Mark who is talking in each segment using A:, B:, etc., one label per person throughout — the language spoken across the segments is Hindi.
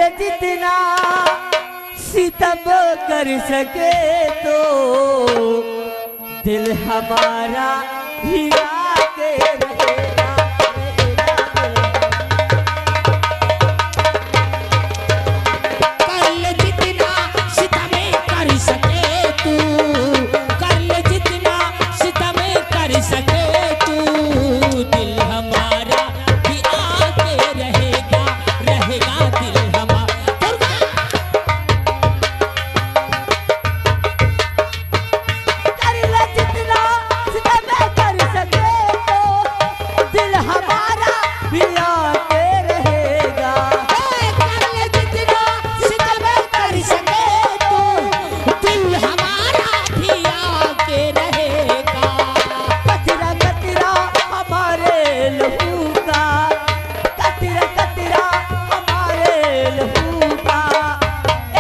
A: ले जितना सितम कर सके तो दिल हमारा हीरा के रहेगा,
B: कर ले जितना सितम कर सके तू, कर ले जितना सितम कर सके तू, दिल हमारा भी आके रहेगा, रहेगा दिल हमारा।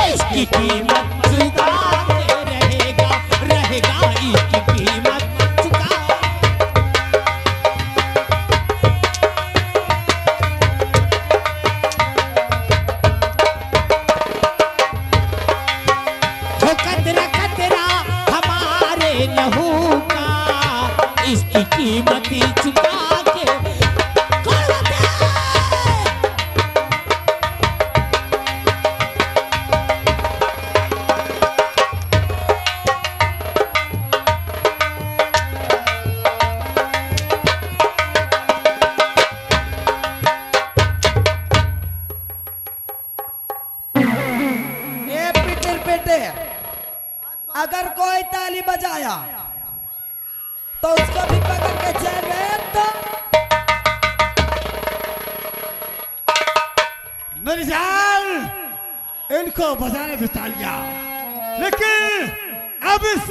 B: इसकी कीमत चुका के
A: अगर कोई ताली बजाया तो उसको भी पकड़ के चल गए। तो
C: मेरी जान इनको बजाने दो तालियां, लेकिन अब इस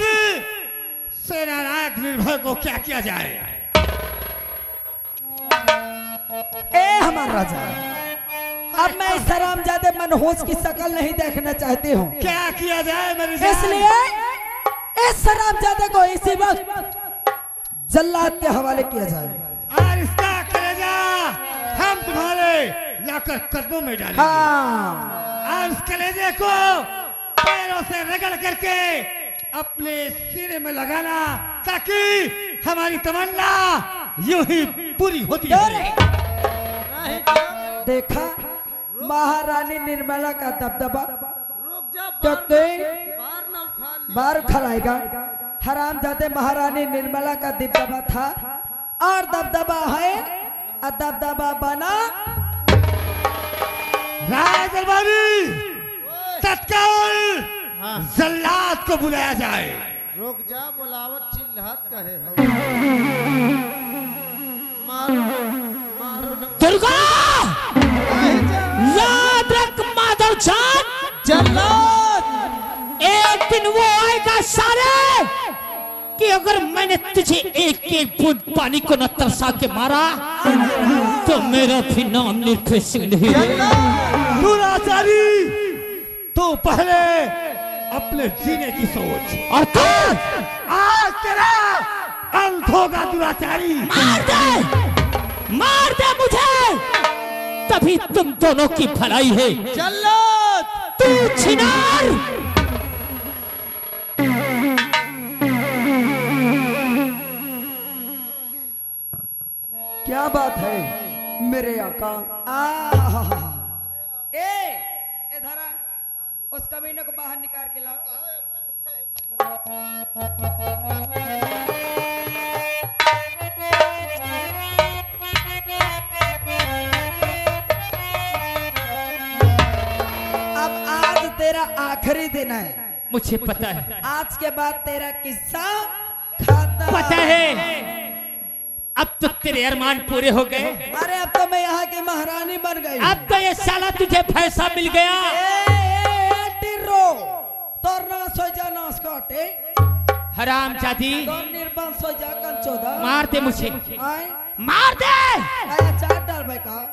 C: सेनानायक निर्भय को क्या किया जाए?
A: ए हमारा राजा, अब मैं इस हरामजादे मनहूस की शक्ल नहीं देखना चाहती हूँ।
C: क्या किया जाए मेरी जान?
A: इसलिए इस हरामजादे को इसी वक्त जल्लाद के हवाले किया जाए
C: और इसका कलेजा हम तुम्हारे लाकर कदमों में डालेंगे।
A: हाँ।
C: और इस कलेजे को पैरों से रगड़ करके अपने सीने में लगाना, ताकि हमारी तमन्ना यूं ही पूरी होती है।
A: देखा महारानी निर्मला का दबदबा बार खलाएगा। हरामजादे महारानी निर्मला का दबदबा था और दबदबा है और दबदबा बना।
C: राजदरबारी तत्काल जल्लाद को बुलाया जाए।
D: रुक जा, बुलावट चिल्लात कहे मारो मारो
B: दुर्गा याद रख माधव चांद, जल्लाद एक दिन वो आएगा सारे कि अगर मैंने तुझे एक एक बूंद पानी को न तरसा के मारा तो मेरा भी नाम निर्भय सिंह नहीं है।
C: दुराचारी, तू पहले अपने जीने की सोच,
B: और तू
C: आज तेरा अंत होगा दुराचारी।
B: मार दे मुझे, तभी तुम दोनों की भलाई है।
D: जल्लाद
B: तू छिनार,
A: क्या बात है मेरे आका। इधर आ, उस कमीने को बाहर निकाल के लाओ। अब आज तेरा आखिरी दिन है।
B: मुझे पता है,
A: आज के बाद तेरा किस्सा खाता
B: पता है। अब तो तेरे अरमान पूरे हो गए।
A: अरे अब तो मैं यहाँ की महारानी बन गई।
B: अब तो ये साला तुझे पैसा मिल गया।
A: टिर्रो तोर नाश हो जा, नाश काटे
B: हराम जादी,
A: तोर निर्बंस हो जा कंचोदा।
B: मार दे मुझे,
A: आए
B: मार दे।
A: आया चार डाल भाई का।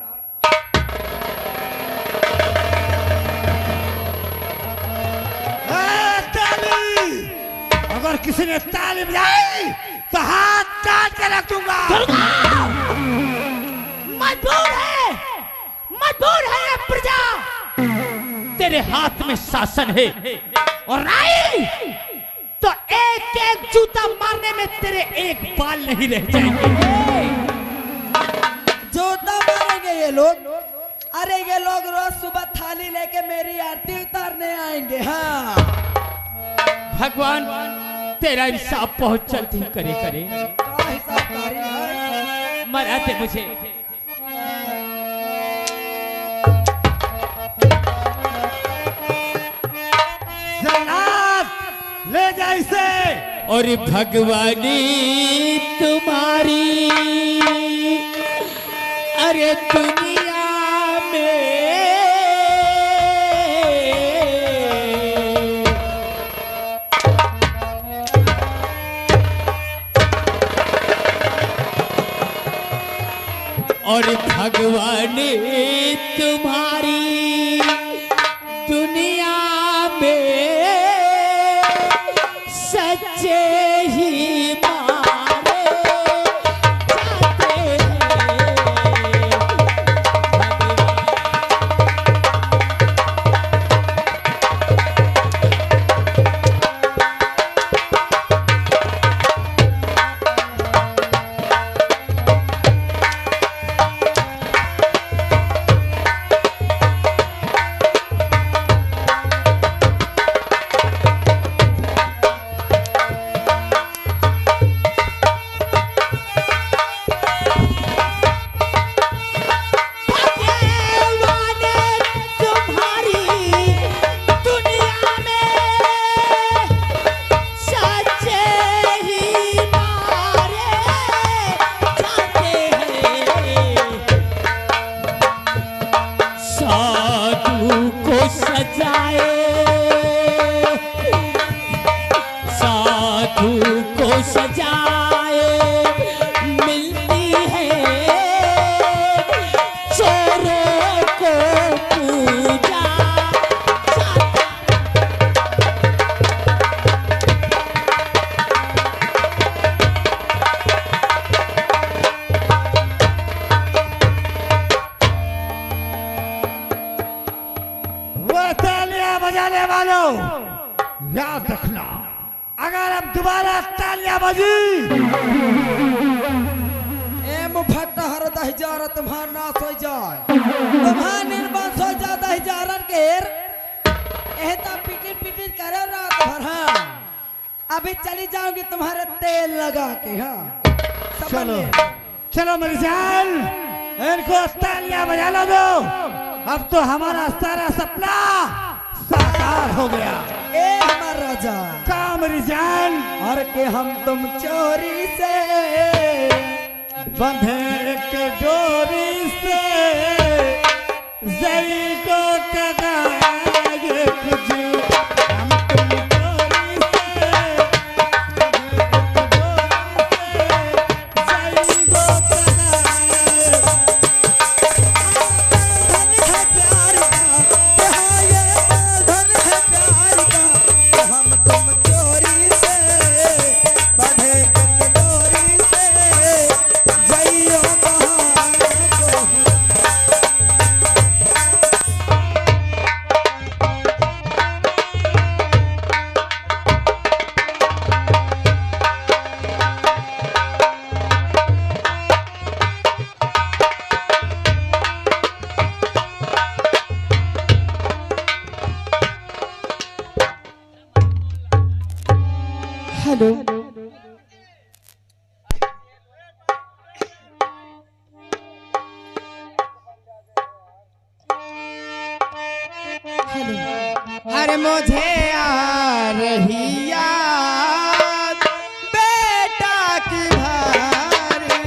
C: अगर किसी ने ताली बजाई तो हाथ काट के रख दूंगा।
B: मजबूर है ये प्रजा। तेरे हाथ में शासन है, और नहीं तो एक एक जूता मारने में तेरे एक बाल नहीं रह जाएंगे।
A: जूता मारेंगे ये लोग? अरे ये लोग रोज सुबह थाली लेके मेरी आरती उतारने आएंगे। हाँ
B: भगवान तेरा इंसाफ बहुत जल्दी करे करे।
A: क्या हिसाबकारी है?
B: मरा दे मुझे।
C: जगन्नाथ ले जा इसे।
B: और भगवानी तुम्हारी अरे दुनिया में और भगवानी तुम्हारी दुनिया में सच्चे ही मारे जाते हैं।
C: बजाने वालों याद रखना, अगर अब दोबारा तालियां बजी
A: मुफट्टा हर दहिजार तुम्हार नाश हो जाए, तुम्हार निर्वंश हो जा दहिजारन केर एहता पिटिन पिटिन करे रात भर। हाँ अभी चली जाऊंगी तुम्हारे तेल लगा के। हाँ
C: चलो चलो मेरी जान, इनको तालियां बजा लो दो। अब तो हमारा सारा सपना साकार हो गया।
A: ए हमार राजा
C: का मेरी जान,
A: और के हम तुम चोरी से
C: बंधे एक डोरी से जरी को कगाए कुछ हम तुम डोरी से जरी को कगाए।
A: प्यार का यहाँ ये धन है प्यार का, हम तुम चोरी से बंधे एक डोरी से जइयो कहाँ को।
B: हेलो
A: अरे मुझे आ रही याद बेटा की भारी,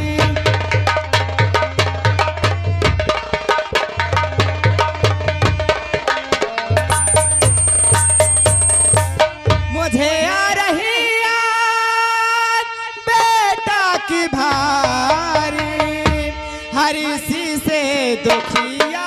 A: मुझे आ रही याद बेटा की भारी, हरी सी से दुखिया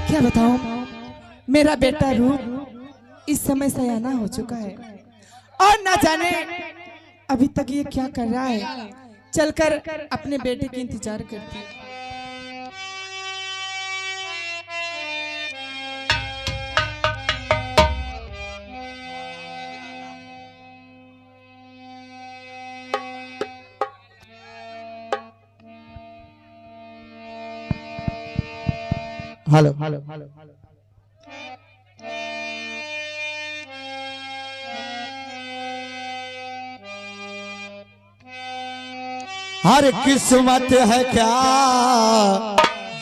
B: क्या बताऊं, मेरा बेटा रूप
E: इस समय सयाना हो चुका है और ना जाने अभी तक ये क्या कर रहा है। चलकर अपने बेटे की इंतजार करती हूँ।
A: हेलो हेलो हेलो हर किस्मत है क्या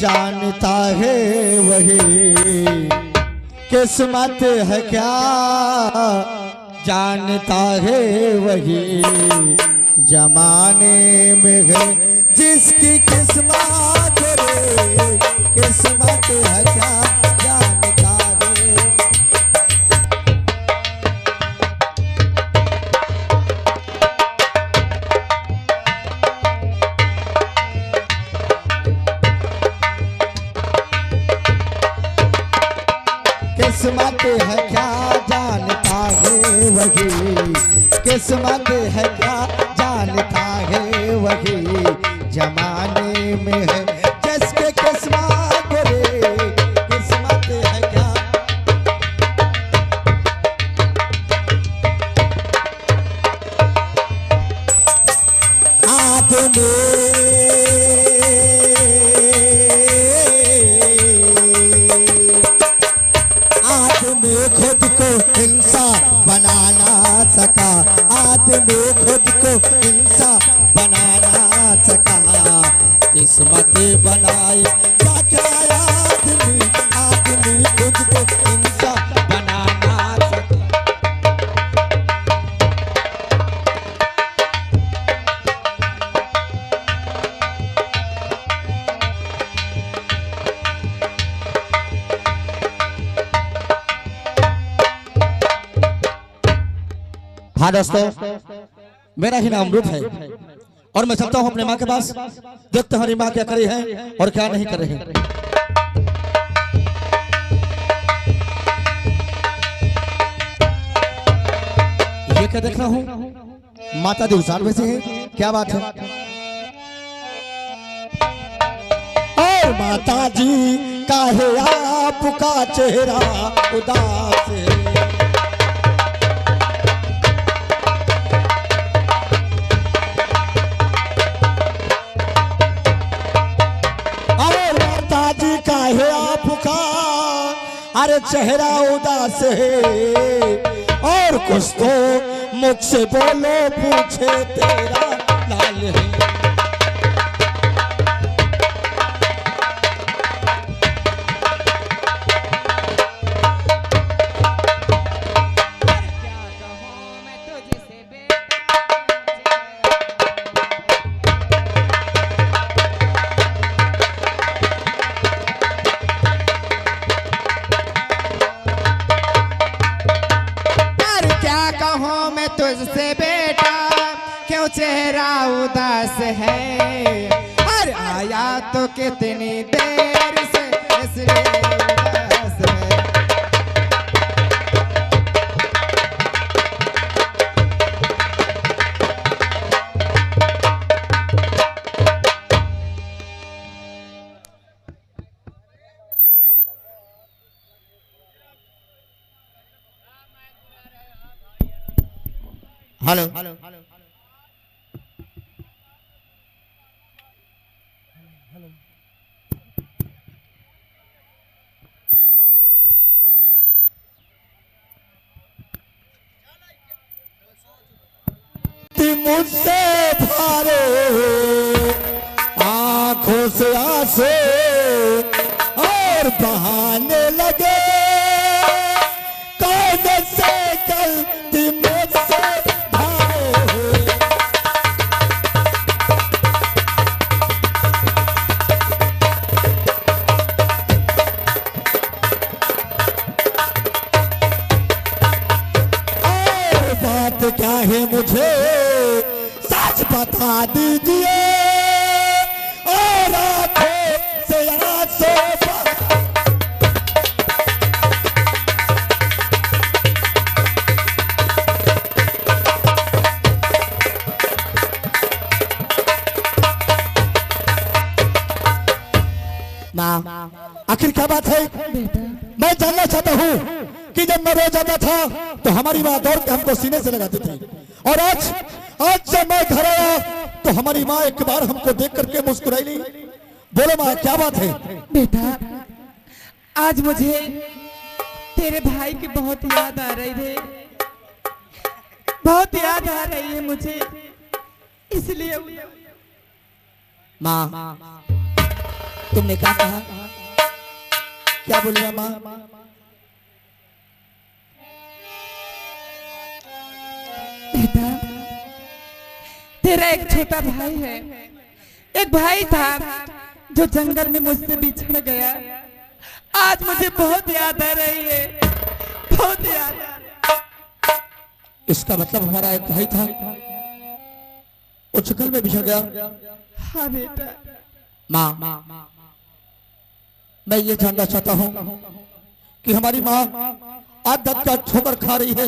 A: जानता है वही, किस्मत है क्या जानता है वही, जमाने में है जिसकी किस्मत रे, किस्मत है क्या जानता है। किस्मत है क्या जानता है वही, किस्मत है क्या जानता है वही, जमाने में है जिसके किस्मत रे, किस्मत है क्या। आदमी खुद को इंसान बना ना सका, आदमी खुद को इंसान बना ना सका, किस्मत बनाए क्या क्या आदमी, आदमी खुद को इंसान बना ना सका। हाँ दोस्तों, मेरा ही नाम रूप है और मैं चलता हूँ अपने माँ के पास, देखते हमारी माँ क्या करी है और क्या नहीं कर रही है। ये क्या देख रहा हूँ, माता दी उसार वैसे है, क्या बात है। और माता जी का है आपका चेहरा उदास है, है आपका अरे चेहरा उदास है, और कुछ तो मुझसे बोलो पूछे तेरा लाल है।
E: तुझसे बेटा क्यों चेहरा उदास है, और आया तो कितनी देर से इसलिए उदास है।
A: हेलो मुझसे भारे आंखों से आंसू और बहाने लगे, कौन से गलती मुझसे क्या है मुझे सच बता दीजिए, और आंखों से आंसू
F: है?
E: बेटा
F: मैं जानना चाहता हूँ कि जब मैं रो जाता था तो हमारी माँ दौड़ के हमको सीने से लगाती थी, और आज जब मैं घर आया तो हमारी माँ एक बार हमको देख करके मुस्कुराई। बोलो माँ, क्या बात है?
E: बेटा आज मुझे तेरे भाई की बहुत याद आ रही है, बहुत याद आ रही है मुझे, इसलिए।
F: माँ, तुमने क्या कहा? क्या बोल रहा माँ?
E: बेटा तेरा एक छोटा भाई है, एक भाई था जो जंगल में मुझसे बिछड़ गया। आज मुझे बहुत याद आ रही है, बहुत याद आ रही है।
F: इसका मतलब हमारा एक भाई था, वो जंगल में बिछड़ गया।
E: हाँ बेटा।
F: माँ, मैं ये जानना चाहता हूँ कि हमारी माँ आज दर्द का ठोकर खा रही है।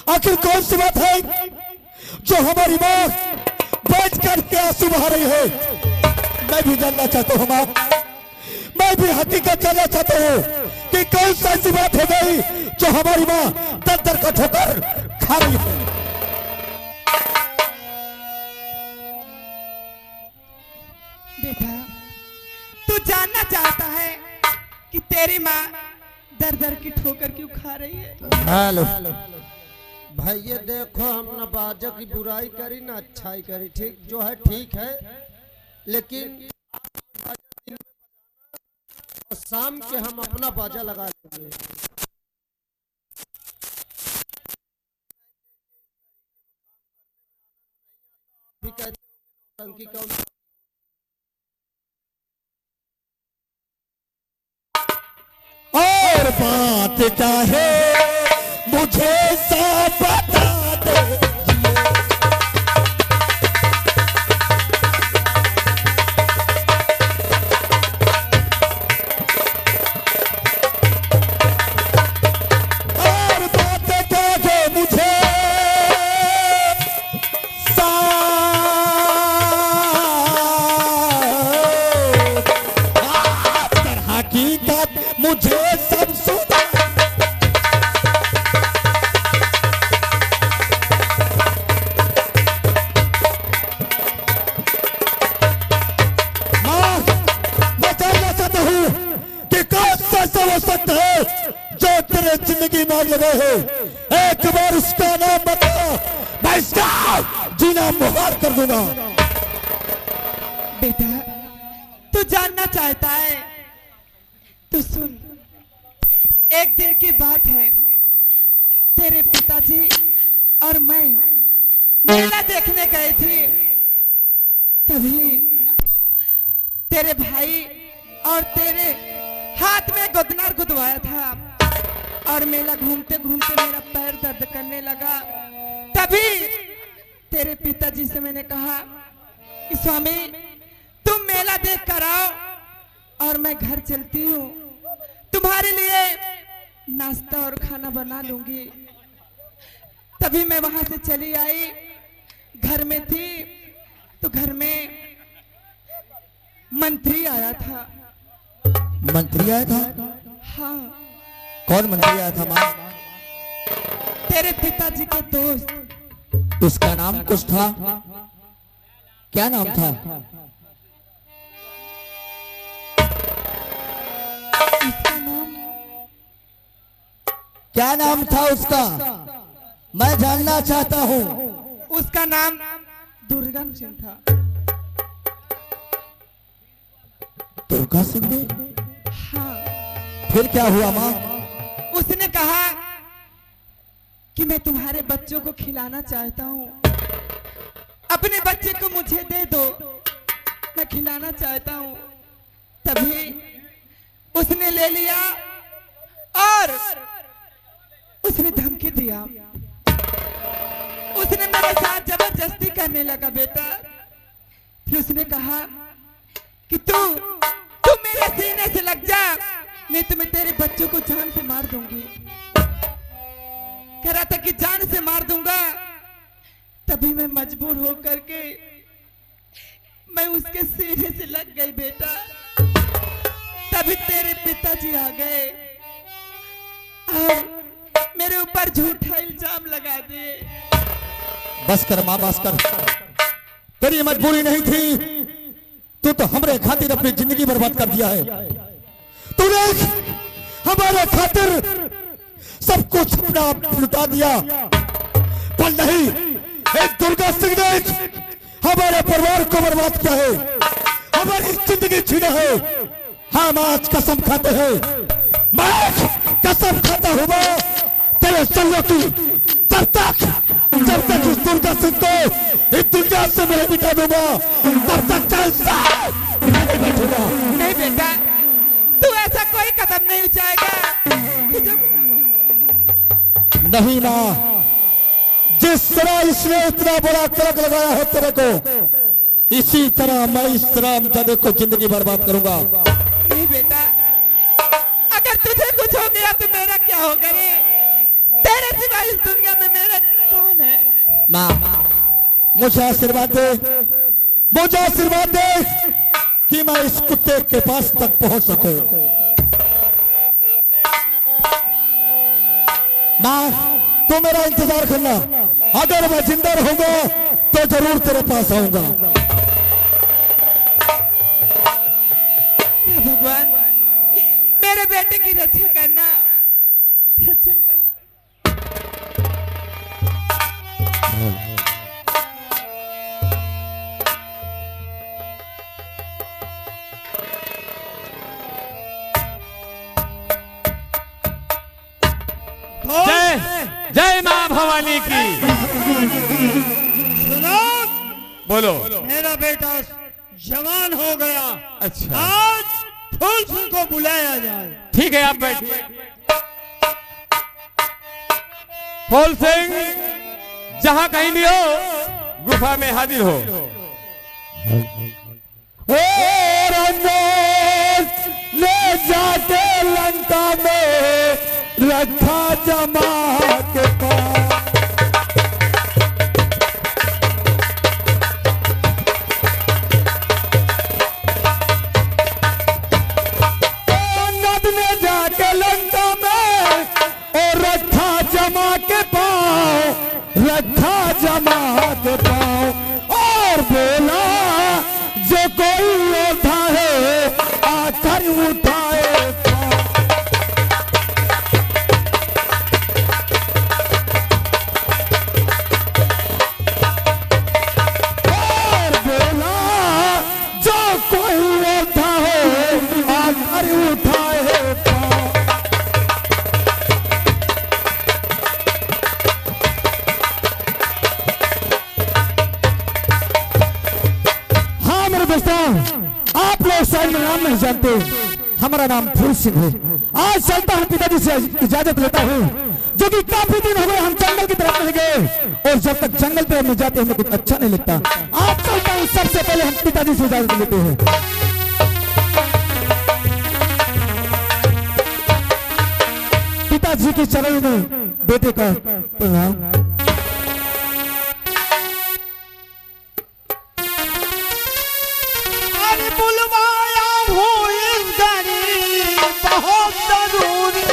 F: आखिर कौन सी बात है जो हमारी माँ बैठ कर के आंसू बहा रही है? मैं भी जानना चाहता हूँ माँ, मैं भी हकीकत जानना चाहता हूँ कि कौन सा ऐसी बात हो गई जो हमारी माँ दर्द का ठोकर खा रही है।
E: बेटा तू जानना चाहता है कि तेरी माँ दर दर की ठोकर क्यों खा रही है?
F: हेलो
D: भाई ये देखो, हम न बाजा की बुराई करी ना अच्छाई करी, ठीक जो है ठीक है, लेकिन शाम के हम अपना बाजा लगा लेंगे। भी कहते हैं टंकी का
F: और बात क्या है मुझे सब बता दे। और बात क्या है मुझे हकीकत मुझे सब सुना। माँ, मैं जानना चाहता हूँ कि कौन सा ऐसा हो सकता है जो तेरे जिंदगी में आग लगे है। एक बार उसका नाम बता, मैं इसका जीना मुहाल कर दूंगा।
E: बेटा तू जानना चाहता है तो सुन। एक दिन की बात है, तेरे पिताजी और मैं मेला देखने गए थे, तभी तेरे भाई और तेरे हाथ में गोदनार गुदवाया था और मेला घूमते घूमते मेरा पैर दर्द करने लगा। तभी तेरे पिताजी से मैंने कहा कि स्वामी तुम मेला देख कर आओ और मैं घर चलती हूँ, तुम्हारे लिए नाश्ता और खाना बना लूंगी। तभी मैं वहां से चली आई, घर में थी तो घर में मंत्री आया था।
F: मंत्री आया था?
E: हाँ
F: कौन मंत्री आया था माँ?
E: तेरे पिताजी के दोस्त।
F: उसका नाम कुछ था? क्या नाम था?
E: उसका नाम
F: क्या नाम था उसका? मैं जानना चाहता हूँ।
E: उसका नाम दुर्गम सिंह था।
F: दुर्गा सिंह?
E: हाँ
F: फिर क्या हुआ माँ?
E: उसने कहा कि मैं तुम्हारे बच्चों को खिलाना चाहता हूँ, अपने बच्चे को मुझे दे दो, मैं खिलाना चाहता हूँ। तभी उसने ले लिया और उसने धमकी दिया। उसने मेरे साथ जबरदस्ती करने लगा बेटा। फिर उसने कहा कि तू मेरे सीने से लग जा, नहीं तो मैं तेरे बच्चों को जान से मार दूंगी। कह रहा था कि जान से मार दूंगा। तभी मैं मजबूर होकर के मैं उसके सीने से लग गई बेटा। तभी तेरे पिताजी आ गए और मेरे ऊपर झूठा इल्जाम लगा दिए।
F: बस कर माँ, बस कर। तेरी मजबूरी नहीं थी, तू तो हमरे खातिर अपनी जिंदगी बर्बाद कर दिया है। तूने हमारे खातिर सब कुछ अपना लुटा दिया, पर नहीं, एक दुर्गा सिंह ने हमारे परिवार को बर्बाद किया है, हमारी जिंदगी छीना है। हम आज कसम खाते हैं, मैं कसम खाता हूँ तेरे संग की, जब तक इस दुर्गा सिंह को इस दुनिया से मैं मिटा दूंगा, तब तक चलता नहीं बैठूंगा।
E: नहीं बेटा, तू ऐसा कोई कदम नहीं उठाएगा।
F: नहीं माँ, जिस तरह इसने इतना बड़ा कलंक लगाया है तेरे को, इसी तरह मैं इस रामजादे को जिंदगी बर्बाद करूंगा।
E: नहीं बेटा, अगर तुझे कुछ हो गया तो मेरा क्या होगा रे? तेरे सिवा इस दुनिया में मेरा कौन है?
F: माँ, मुझे आशीर्वाद दे, मुझे आशीर्वाद दे कि मैं इस कुत्ते के पास तक पहुंच सकूं। माँ, तू मेरा इंतजार करना, अगर मैं जिंदा रहूंगा तो जरूर तेरे पास आऊंगा।
E: भगवान, मेरे बेटे की रक्षा करना, रक्षा करना।
C: जय जय माँ भवानी की। सुनो, बोलो। मेरा बेटा जवान हो गया। अच्छा, आज फूल सिंह को बुलाया जाए। ठीक है, आप बैठिए। फूल सिंह जहां कहीं भी हो, गुफा में हाजिर हो।
F: ले जाके लंका में रखा जमा के पास, नद ने जाके लंका में और रखा जमा के पाँव, रखा जमा के पाँव, और बोला जो कोई योद्धा है आकर उठाए। आप लोग शायद मेरा नाम नहीं जानते, हमारा नाम फूल सिंह है। आज चलता हूँ, पिताजी से इजाजत लेता हूँ, जो कि काफी दिन हो गए हम जंगल की तरफ नहीं गए, और जब तक जंगल तरफ में जाते हमें कुछ अच्छा नहीं लगता। आज चलता हूँ, सबसे पहले हम पिताजी से इजाजत लेते हैं। पिताजी के चरण में बेटे का प्रणाम।
C: बुलवाया हूँ इस घड़ी बहुत जरूरी।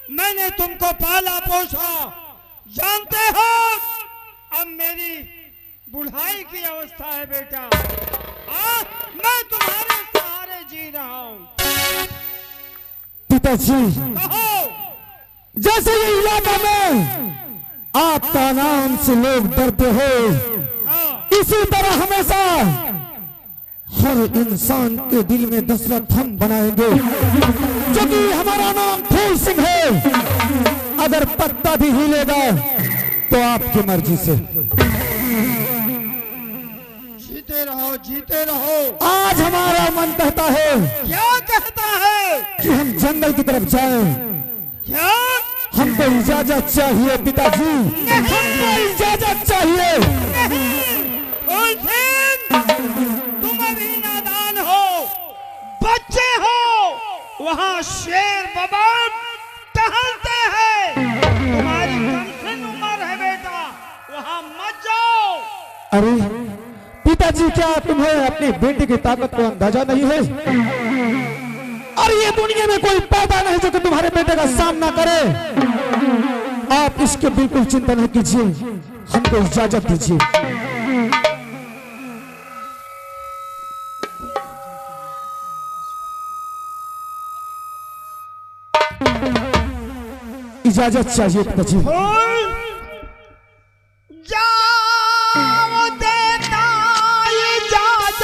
C: मैंने तुमको पाला पोसा, जानते हो अब मेरी बुढ़ाई की अवस्था है बेटा। मैं तुम्हारे सहारे जी रहा हूँ।
F: पिताजी, जैसे ये इलाका में आपका नाम से लोग डरते हो, इसी तरह हमेशा हर इंसान के दिल में दशरथ हम बनाएंगे, क्योंकि हमारा नाम फूल सिंह है। अगर पत्ता भी हिलेगा तो आपकी मर्जी से।
C: जीते रहो जीते रहो।
F: आज हमारा मन कहता है
C: क्या कहता है?
F: कि हम जंगल की तरफ जाएं।
C: क्या?
F: हमको इजाजत चाहिए पिताजी, हमको इजाजत चाहिए।
C: तुम अभी नादान हो, बच्चे हो, वहाँ शेर बबर टहलते हैं। तुम्हारी कमसिन उम्र है बेटा, वहाँ मत जाओ।
F: अरे पिताजी, क्या तुम्हें अपनी बेटी की ताकत को अंदाजा नहीं है? और ये दुनिया में कोई पैदा नहीं जो कि तुम्हारे बेटे का सामना करे। आप इसके बिल्कुल चिंता नहीं कीजिए, हमको इजाजत दीजिए। इजाजत चाहिए पिताजी।
C: जाओ देता इजाजत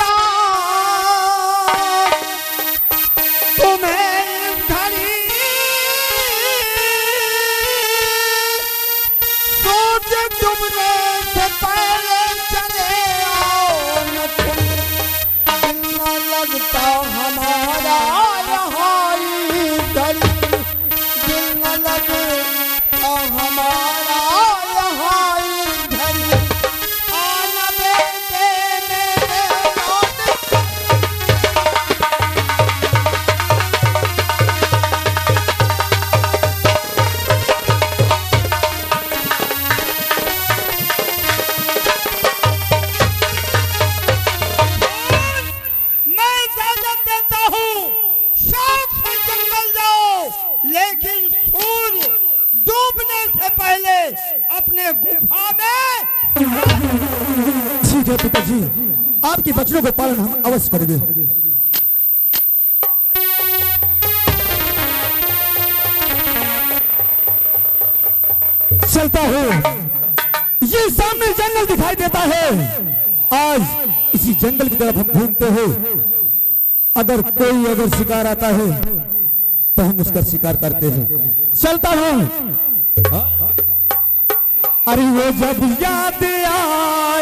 C: तुम्हें घड़ी, सूरज डूबने से पहले चले आओ न तुम, दिल न लगता हमारा यहाँ इधर, दिल न लगता हमारा यहाँ इधर, आना बेटे मेरे लौट। मैं इजाजत देता हूँ, शौक से जंगल जाओ, लेकिन सूर्य डूबने से पहले अपने गुफा में।
F: ठीक है पिताजी, आपके वचनों का पालन हम अवश्य करेंगे। चलता हूँ, ये सामने जंगल दिखाई देता है। आज इसी जंगल की तरफ हम घूमते हैं। अगर कोई शिकार आता है तो हम उसका शिकार करते हैं। चलता हूँ। अरे वो जब याद आए